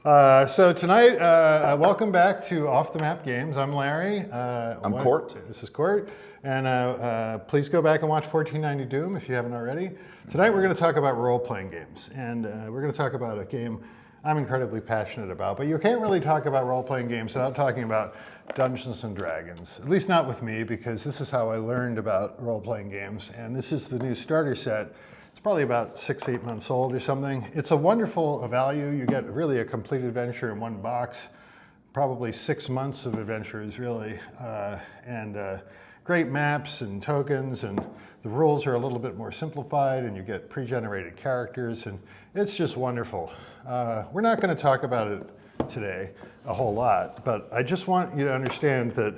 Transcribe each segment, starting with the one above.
So tonight, welcome back to Off the Map Games. I'm Larry. I'm Court. This is Court. And please go back and watch 1490 Doom if you haven't already. Tonight we're going to talk about role-playing games. And we're going to talk about a game I'm incredibly passionate about. But you can't really talk about role-playing games without talking about Dungeons and Dragons. At least not with me, because this is how I learned about role-playing games. And this is the new starter set. It's probably about 6-8 months old or something. It's a wonderful value. You get really a complete adventure in one box, probably 6 months of adventures really, and great maps and tokens, and the rules are a little bit more simplified, and you get pre-generated characters, and it's just wonderful. We're not going to talk about it today a whole lot, but I just want you to understand that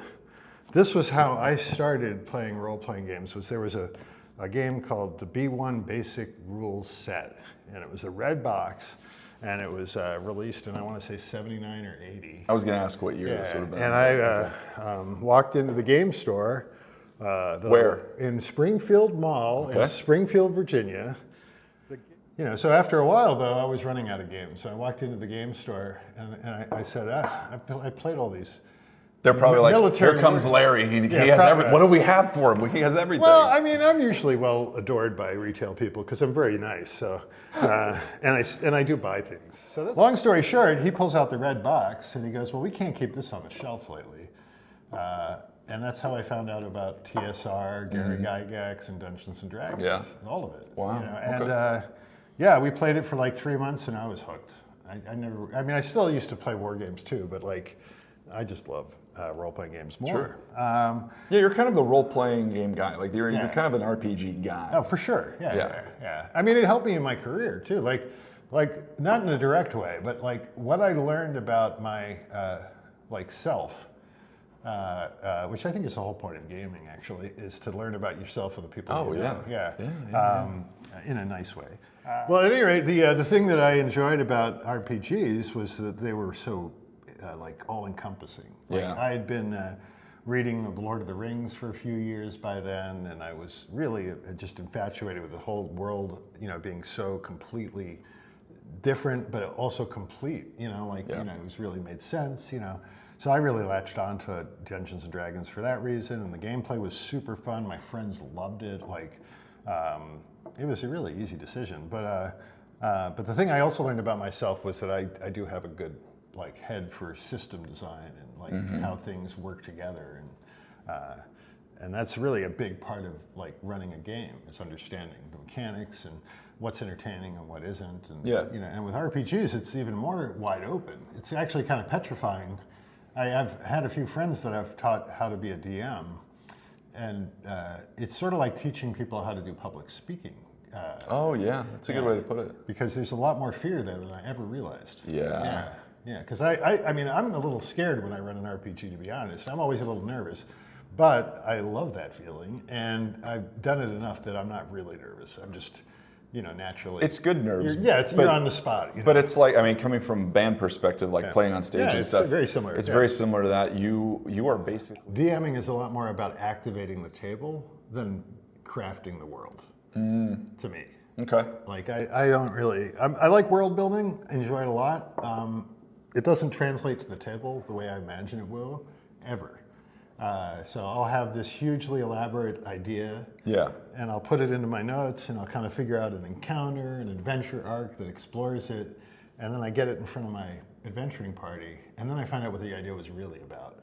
this was how I started playing role-playing games. There was a game called the B1 Basic Rules Set, and it was a red box, and it was released in, I want to say, 79 or 80. I was going to ask what year this would have been. And I walked into the game store. Where? In Springfield Mall in Springfield, Virginia. You know, so after a while, though, I was running out of games. So I walked into the game store, and I said, I played all these. They're probably like, here comes Larry. He has everything. What do we have for him? He has everything. Well, I mean, I'm usually well adored by retail people because I'm very nice. So, and I do buy things. So, long story short, he pulls out the red box and he goes, "Well, we can't keep this on the shelf lately." And that's how I found out about TSR, Gary Gygax, and Dungeons and Dragons. Yeah, all of it. Wow. You know? And we played it for like 3 months, and I was hooked. I still used to play war games too, but like, I just love role-playing games more. Sure. Yeah, you're kind of the role-playing game guy. Like you're kind of an RPG guy. Oh, for sure. Yeah. I mean, it helped me in my career too. Like not in a direct way, but like what I learned about my self, which I think is the whole point of gaming. Actually, is to learn about yourself and the people. In a nice way. Well, at any rate, the thing that I enjoyed about RPGs was that they were so all-encompassing. I had been reading The Lord of the Rings for a few years by then, and I was really just infatuated with the whole world, being so completely different, but also complete. It was really made sense. So I really latched on to Dungeons and Dragons for that reason, and the gameplay was super fun. My friends loved it. It was a really easy decision. But the thing I also learned about myself was that I do have a good head for system design and how things work together, and that's really a big part of running a game, is understanding the mechanics and what's entertaining and what isn't. And and with RPGs, it's even more wide open. It's actually kind of petrifying. I've had a few friends that I've taught how to be a DM, and it's sort of like teaching people how to do public speaking. That's a good way to put it. Because there's a lot more fear there than I ever realized. Yeah, because I mean, I'm a little scared when I run an RPG, to be honest. I'm always a little nervous, but I love that feeling, and I've done it enough that I'm not really nervous. I'm just, naturally. It's good nerves. You're on the spot. But it's coming from band perspective, playing on stage and stuff. It's very similar. It's very similar to that. You are basically... DMing is a lot more about activating the table than crafting the world, to me. Okay. I don't really... I like world building, enjoy it a lot. It doesn't translate to the table the way I imagine it will, ever. So I'll have this hugely elaborate idea, and I'll put it into my notes, and I'll kind of figure out an encounter, an adventure arc that explores it, and then I get it in front of my adventuring party, and then I find out what the idea was really about,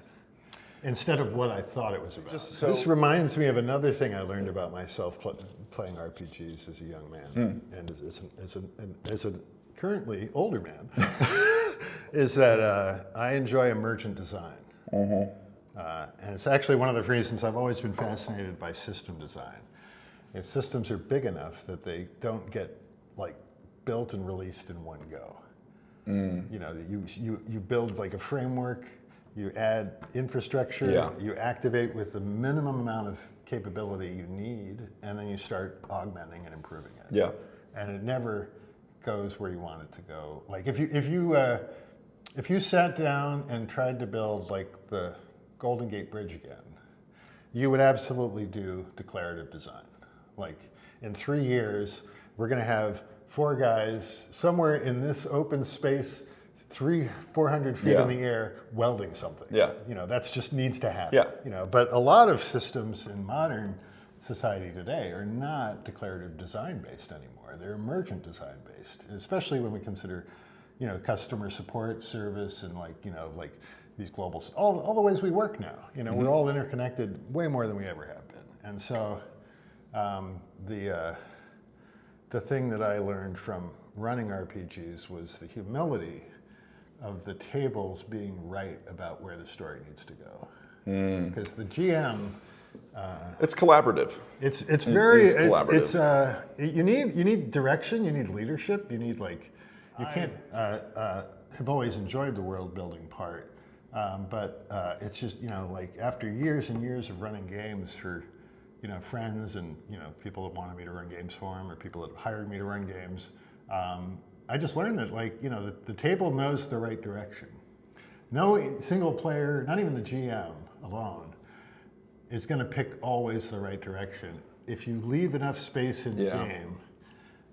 instead of what I thought it was about. This reminds me of another thing I learned about myself playing RPGs as a young man, and as a currently older man, is that I enjoy emergent design. And it's actually one of the reasons I've always been fascinated by system design. And systems are big enough that they don't get built and released in one go. You build a framework, you add infrastructure, you activate with the minimum amount of capability you need, and then you start augmenting and improving it. Yeah. And it never goes where you want it to go. If you sat down and tried to build the Golden Gate Bridge again, you would absolutely do declarative design. In 3 years, we're going to have 4 guys somewhere in this open space 400 feet in the air welding something. Yeah. That's just needs to happen. Yeah. But a lot of systems in modern society today are not declarative design based anymore. They're emergent design based, especially when we consider, customer support, service, and like these global, all the ways we work now. We're all interconnected way more than we ever have been. And so the thing that I learned from running RPGs was the humility of the tables being right about where the story needs to go. Because the GM, it's collaborative. It's very collaborative. You need direction, you need leadership, you need you can't have always enjoyed the world building part, but it's just after years and years of running games for friends and people that wanted me to run games for them or people that hired me to run games. I just learned that the table knows the right direction. No single player, not even the GM alone, is going to pick always the right direction. If you leave enough space in the game,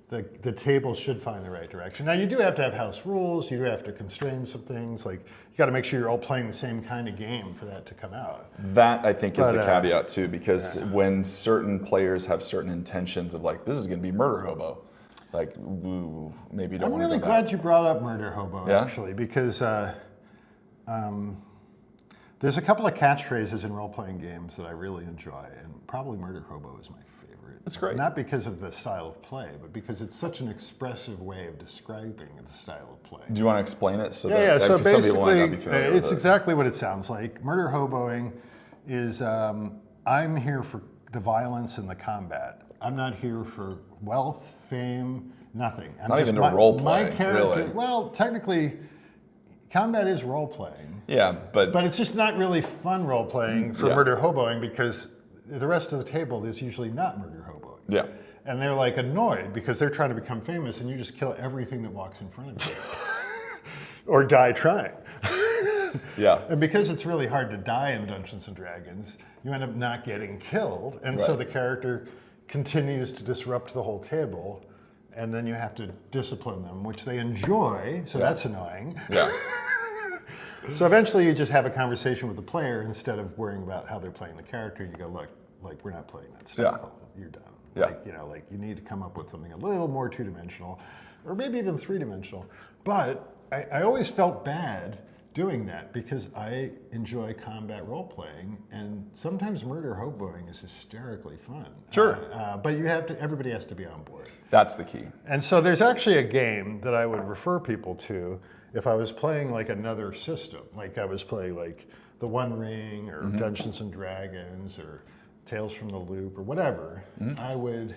the table should find the right direction. Now you do have to have house rules. You do have to constrain some things. You got to make sure you're all playing the same kind of game for that to come out. That I think is the caveat too, because when certain players have certain intentions of this is going to be Murder Hobo. Ooh, maybe you don't want to. I'm really glad you brought up Murder Hobo, actually, because there's a couple of catchphrases in role-playing games that I really enjoy, and probably Murder Hobo is my favorite. That's great. Not because of the style of play, but because it's such an expressive way of describing the style of play. Do you want to explain it? So So some people might not be basically, familiar with it's it. exactly what it sounds like. Murder Hoboing is, I'm here for the violence and the combat. I'm not here for wealth, fame, nothing. Not even a role play, my character, really. Well, technically, combat is role playing. Yeah, but it's just not really fun role playing for Murder Hoboing because the rest of the table is usually not Murder Hoboing. Yeah. And they're annoyed because they're trying to become famous and you just kill everything that walks in front of you. Or die trying. Yeah. And because it's really hard to die in Dungeons and Dragons, you end up not getting killed. And so the character continues to disrupt the whole table. And then you have to discipline them, which they enjoy. So that's annoying. Yeah. So eventually you just have a conversation with the player instead of worrying about how they're playing the character. You go, look, we're not playing that style. You're done. Yeah. You need to come up with something a little more two-dimensional or maybe even three-dimensional. But I always felt bad doing that because I enjoy combat role-playing and sometimes Murder Hoboing is hysterically fun. Sure. But everybody has to be on board. That's the key. And so there's actually a game that I would refer people to if I was playing another system, I was playing the One Ring or Dungeons and Dragons or Tales from the Loop or whatever. I would,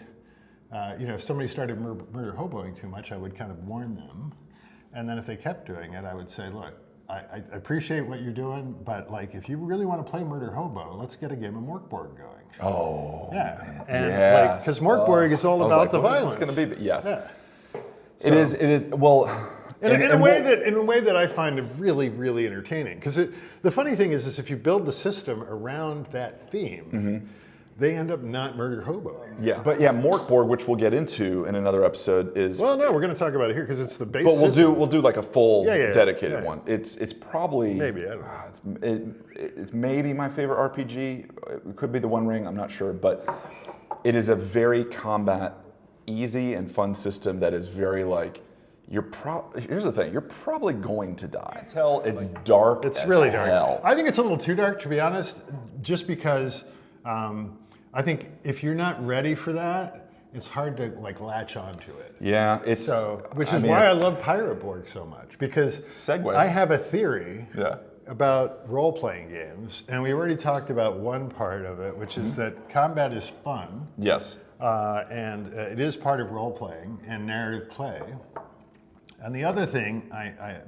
if somebody started Murder Hoboing too much, I would kind of warn them. And then if they kept doing it, I would say, look, I appreciate what you're doing, but if you really want to play Murder Hobo, let's get a game of Morkborg going. Oh, yeah, man. And because Morkborg is all about the violence. What is this going to be? Yes, it is. It is. Well, in a way that I find really, really entertaining. Because the funny thing is if you build the system around that theme, they end up not Murder Hobo. Yeah, but Morkborg, which we'll get into in another episode, is. Well, no, we're going to talk about it here because it's the base. But we'll do a full dedicated one. It's probably maybe I don't know. It's maybe my favorite RPG. It could be the One Ring. I'm not sure, but it is a very combat easy and fun system that is very here's the thing, you're probably going to die. Until it's dark. It's really dark. Hell. I think it's a little too dark, to be honest, just because I think if you're not ready for that, it's hard to latch onto it. Yeah, which is why I love Pirate Borg so much, because I have a theory about role-playing games, and we already talked about one part of it, which is that combat is fun. Yes. And it is part of role-playing and narrative play. And the other thing,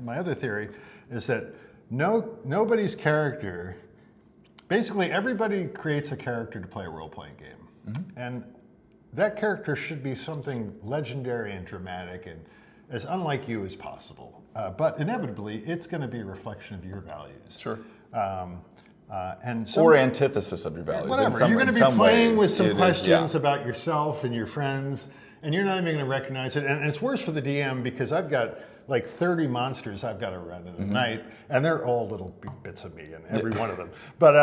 my other theory, is that nobody's character, basically everybody creates a character to play a role-playing game. And that character should be something legendary and dramatic and as unlike you as possible. But inevitably, it's going to be a reflection of your values. Sure. Or antithesis of your values. Whatever. You're going to be playing with some questions about yourself and your friends, and you're not even going to recognize it. And it's worse for the DM because I've got like 30 monsters I've got to run in a night, and they're all little bits of me in every one of them. But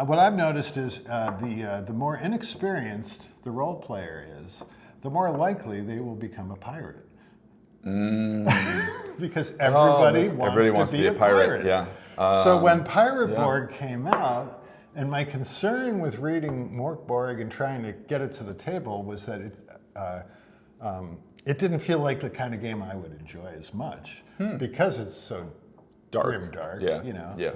what I've noticed is the more inexperienced the role player is, the more likely they will become a pirate. Because everybody wants to be a pirate. Yeah. So when Pirate Borg came out, and my concern with reading Mork Borg and trying to get it to the table was that it didn't feel like the kind of game I would enjoy as much because it's so grim dark. Yeah. You know. Yeah.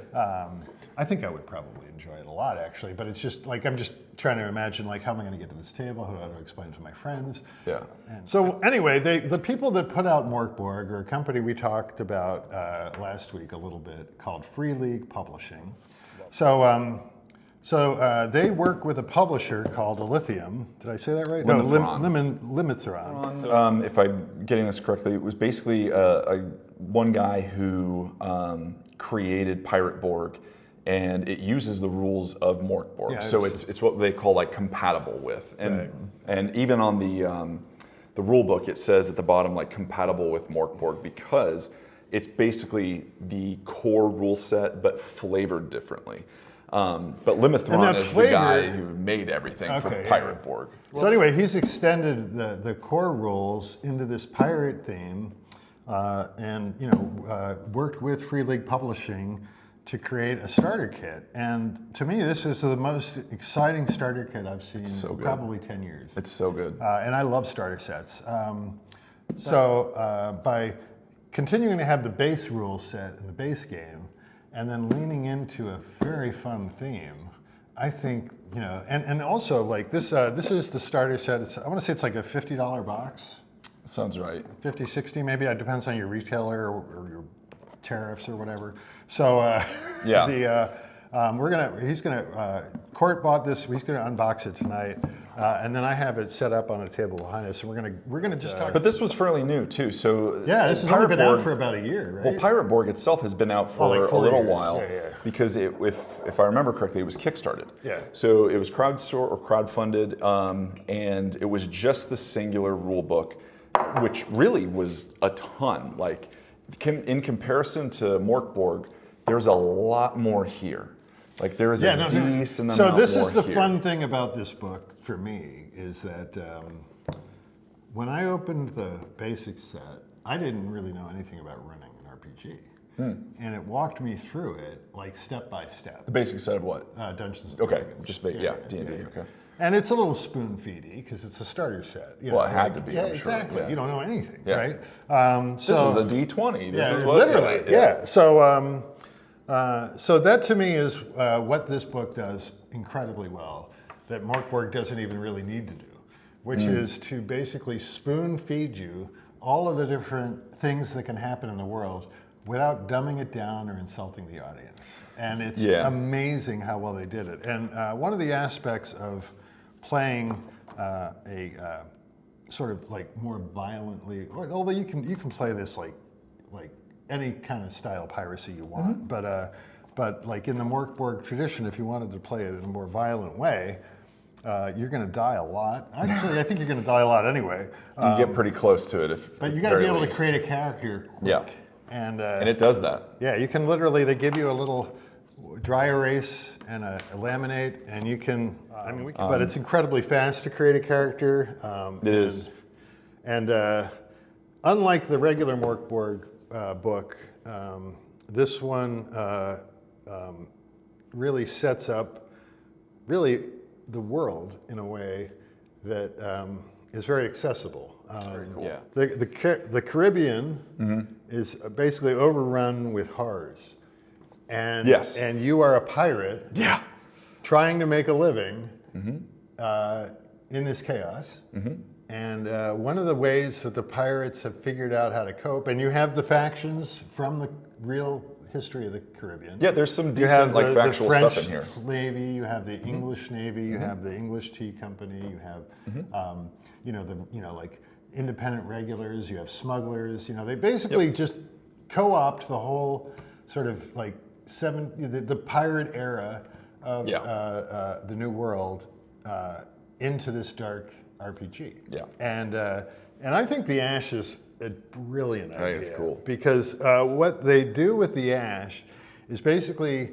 I think I would probably enjoy it a lot actually, but it's just like I'm just trying to imagine like how am I going to get to this table? How do I explain it to my friends? Yeah. And so anyway, the people that put out Mork Borg are a company we talked about last week a little bit called Free League Publishing. So they work with a publisher called Lithium. Did I say that right? Limitron. If I'm getting this correctly, it was basically one guy who created Pirate Borg, and it uses the rules of Mork Borg. Yeah, so it's what they call like compatible with, and even on the rule book it says at the bottom like compatible with Mork Borg because it's basically the core rule set but flavored differently. But Limitron is the guy who made everything for Pirate Borg. So anyway, he's extended the core rules into this pirate theme, and worked with Free League Publishing to create a starter kit. And to me, this is the most exciting starter kit I've seen in probably 10 years. It's so good. And I love starter sets. By continuing to have the base rule set in the base game, and then leaning into a very fun theme, I think, and also like this is the starter set. I want to say it's like a $50 box. Sounds right. 50, 60 maybe. It depends on your retailer or your tariffs or whatever. So Court bought this. He's gonna unbox it tonight, and then I have it set up on a table behind us. And we're gonna just talk. But this was fairly new too. So this has only been out for about a year, right? Well, Pirate Borg itself has been out for like a little years. while because if I remember correctly, it was kickstarted. Yeah. So it was crowdfunded, and it was just the singular rule book, which really was a ton. Like in comparison to Mork Borg, there's a lot more here. Like there is a decent amount more. So this is the fun thing about this book for me is that when I opened the basic set, I didn't really know anything about running an RPG. And it walked me through it like step by step. The basic set of what? Dungeons and Dragons. Just D&D. Okay. And it's a little spoon feedy because it's a starter set. Well, it had to be. Yeah, I'm sure. exactly. Yeah. You don't know anything, right? This is a D20. This is what, literally. Yeah. So that to me is what this book does incredibly well, that Mork Borg doesn't even really need to do, which is to basically spoon feed you all of the different things that can happen in the world without dumbing it down or insulting the audience. And it's amazing how well they did it. And one of the aspects of playing a sort of like more violently, although you can play this like any kind of style piracy you want, but like in the Mork Borg tradition, if you wanted to play it in a more violent way, you're going to die a lot. Actually, I think you're going to die a lot anyway. You get pretty close to it, but you got to be able to create a character quick. Yeah, and it does that. Yeah, you can literally. They give you a little dry erase and a laminate, and you can. But it's incredibly fast to create a character. It is, and unlike the regular Mork Borg book, this one really sets up the world in a way that is very accessible. Very cool. Yeah. The Caribbean is basically overrun with horrors, and you are a pirate. Yeah. Trying to make a living in this chaos. And one of the ways that the pirates have figured out how to cope, and you have the factions from the real history of the Caribbean. Yeah, there's some decent factual the French stuff in here. Navy, you have the English Navy, you have the English Tea Company, you have like independent regulars, you have smugglers. They basically just co-opt the whole sort of like the pirate era of the New World into this dark RPG. Yeah. And I think the ash is a brilliant idea. I think it's cool. Because what they do with the ash is basically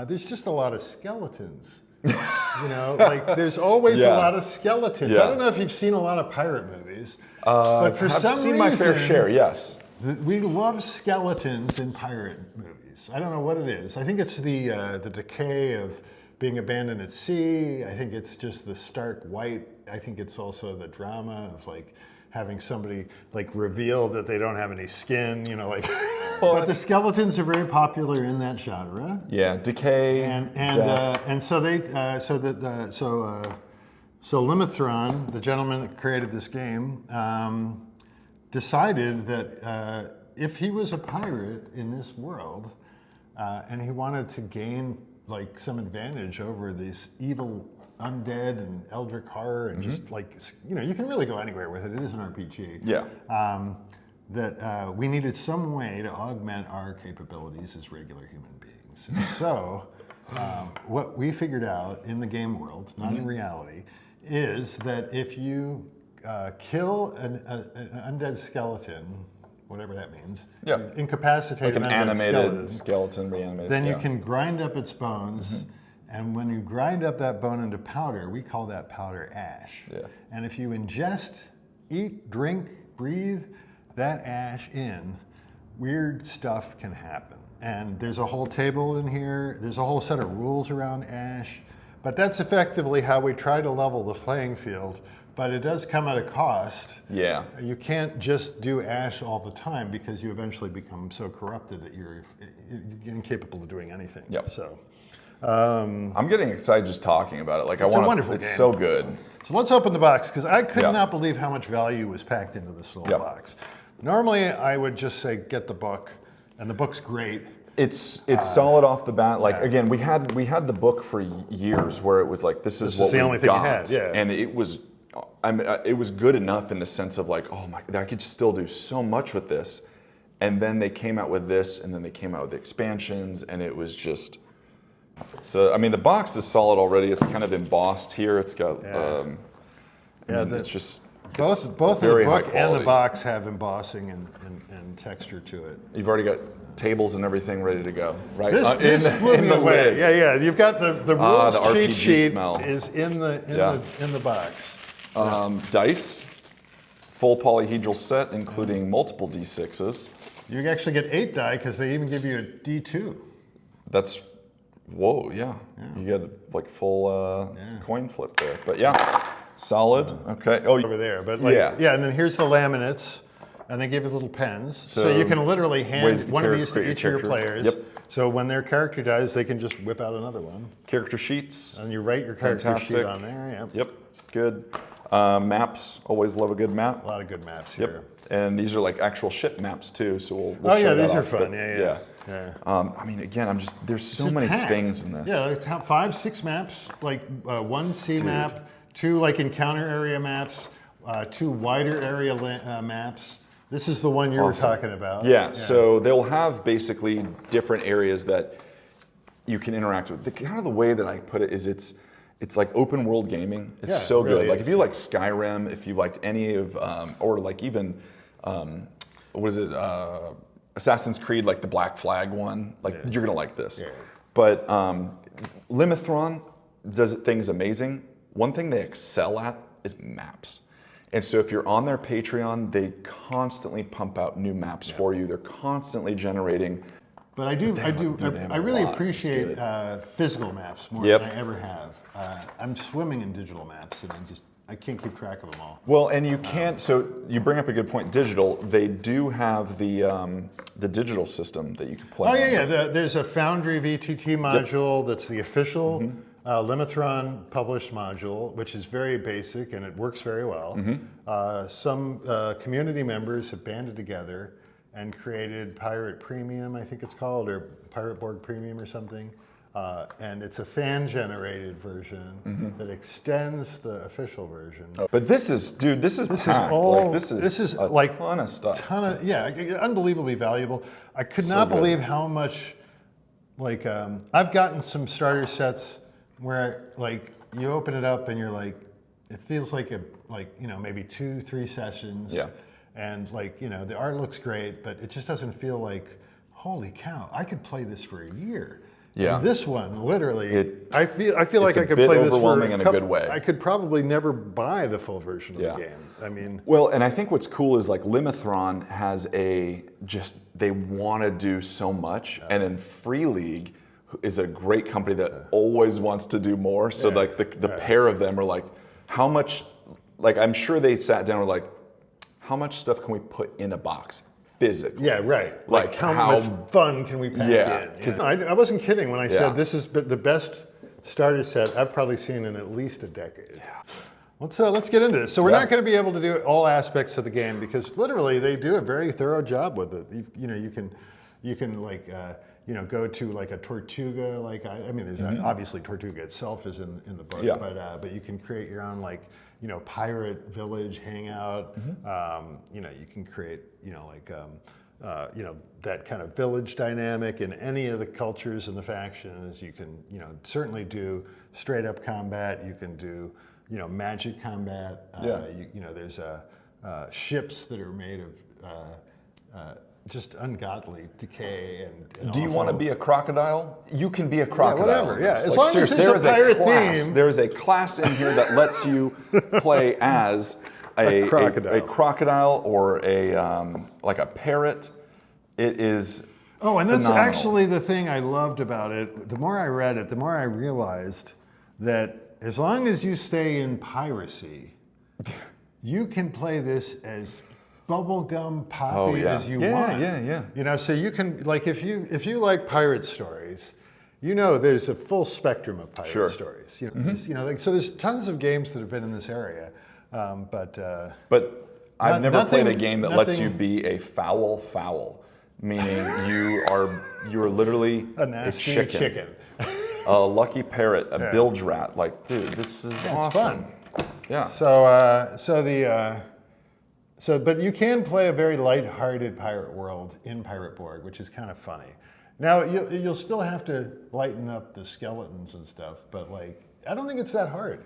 there's just a lot of skeletons. Like there's always a lot of skeletons. Yeah. I don't know if you've seen a lot of pirate movies, but for some I've seen reason, my fair share. Yes. we love skeletons in pirate movies. I don't know what it is. I think it's the decay of being abandoned at sea. I think it's just the stark white. I think it's also the drama of like having somebody like reveal that they don't have any skin. Like. But the skeletons are very popular in that genre. Yeah, decay and so they so Limithron, the gentleman that created this game, decided that if he was a pirate in this world and he wanted to gain like some advantage over these evil undead and eldritch horror and just like you can really go anywhere with it. It is an RPG. Yeah. That we needed some way to augment our capabilities as regular human beings. And so what we figured out in the game world, not in reality, is that if you kill an undead skeleton, whatever that means, incapacitate like an undead animated skeleton reanimated. then you can grind up its bones, and when you grind up that bone into powder, we call that powder ash. Yeah. And if you ingest, eat, drink, breathe that ash in, weird stuff can happen. And there's a whole table in here, there's a whole set of rules around ash, but that's effectively how we try to level the playing field, but it does come at a cost. Yeah. You can't just do ash all the time because you eventually become so corrupted that you're incapable of doing anything. Yep. So I'm getting excited just talking about it. Like it's a wonderful it's game. so good. So let's open the box, because I could not believe how much value was packed into this little box. Normally, I would just say, get the book, and the book's great. It's solid off the bat. Like again, we had the book for years where it was like, this is what the we only thing got, you had, yeah. And it was, it was good enough in the sense of like, oh my, I could still do so much with this. And then they came out with this, and then they came out with the expansions, and it was just. So I mean, the box is solid already. It's kind of embossed here. It's got, it's just. Both the book and the box have embossing and texture to it. You've already got tables and everything ready to go, right? This blew me away. Yeah. You've got the rules the cheat RPG sheet smell. is in the box. Dice, full polyhedral set, including multiple D6s. You actually get 8 die because they even give you a D2. That's whoa, yeah. You get like full coin flip there, but yeah. Solid. Okay. Oh, over there, but like, and then here's the laminates, and they give you little pens, so you can literally hand one of these to each of your players. Yep. So when their character dies, they can just whip out another one. Character sheets. And you write your character sheet on there. Yep. Good. Maps. Always love a good map. A lot of good maps here. Yep. And these are like actual ship maps too, so we'll show that these are off, fun. Yeah. I mean, again, there's so many things in this. Yeah, it's 5, 6 maps, like 1 sea map. 2 like encounter area maps, 2 wider area maps. This is the one you were talking about. Yeah, so they'll have basically different areas that you can interact with. Kind of the way that I put it is it's like open world gaming. It's so good. Like if you like Skyrim, if you liked any of, or like even, what is it, Assassin's Creed, like the Black Flag one, like you're gonna like this. Yeah. But Limithron does things amazing. One thing they excel at is maps. And so if you're on their Patreon, they constantly pump out new maps for you. They're constantly generating. But I really appreciate physical maps more than I ever have. I'm swimming in digital maps, and I can't keep track of them all. Well, and you can't, so you bring up a good point, digital. They do have the digital system that you can play on. There's a Foundry VTT module that's the official Limithron published module, which is very basic and it works very well. Some community members have banded together and created Pirate Premium, I think it's called, or Pirate Borg Premium or something. And it's a fan-generated version that extends the official version. But this is packed. This is a ton of stuff. Unbelievably valuable. I could not believe how much, I've gotten some starter sets where like you open it up and you're like, it feels like maybe 2-3 sessions. Yeah. And like, the art looks great, but it just doesn't feel like, holy cow, I could play this for a year. Yeah. And this one, literally, I feel it's like I a could bit play this for overwhelming in a good way. I could probably never buy the full version of Yeah. the game. I mean, Well, and I think what's cool is like Limithron has they want to do so much, and in Free League is a great company that always wants to do more. So like the pair of them are like, how much? Like I'm sure they sat down and were like, how much stuff can we put in a box physically? yeah, right. Like how how much fun can we pack Yeah, in? Because I wasn't kidding when I Yeah. said this is the best starter set I've probably seen in at least a decade. Yeah. Let's get into this. So we're not going to be able to do all aspects of the game because literally they do a very thorough job with it. You can like go to like a Tortuga. Like I mean, there's obviously Tortuga itself is in the book, Yeah. but you can create your own like pirate village hangout. You can create that kind of village dynamic in any of the cultures and the factions. You can certainly do straight up combat. You can do magic combat. There's ships that are made of just ungodly decay and Do you want to be a crocodile? You can be a crocodile. whatever, yeah. As Like, long as seriously, there's a pirate class. theme. There is a class in here that lets you play as a crocodile or like a parrot. It is Oh, and that's phenomenal. actually the thing I loved about it. The more I read it, the more I realized that as long as you stay in piracy, you can play this as bubblegum poppy as you want. Yeah. So you can, like, if you like pirate stories, there's a full spectrum of pirate stories. So there's tons of games that have been in this area, but I've never played a nothing- game that lets you nothing- be a fowl, meaning you are literally a nasty chicken. a lucky parrot, a bilge rat. Like, dude, this is awesome. Fun. Yeah. But you can play a very light-hearted pirate world in Pirate Borg, which is kind of funny. Now you'll still have to lighten up the skeletons and stuff, but like I don't think it's that hard.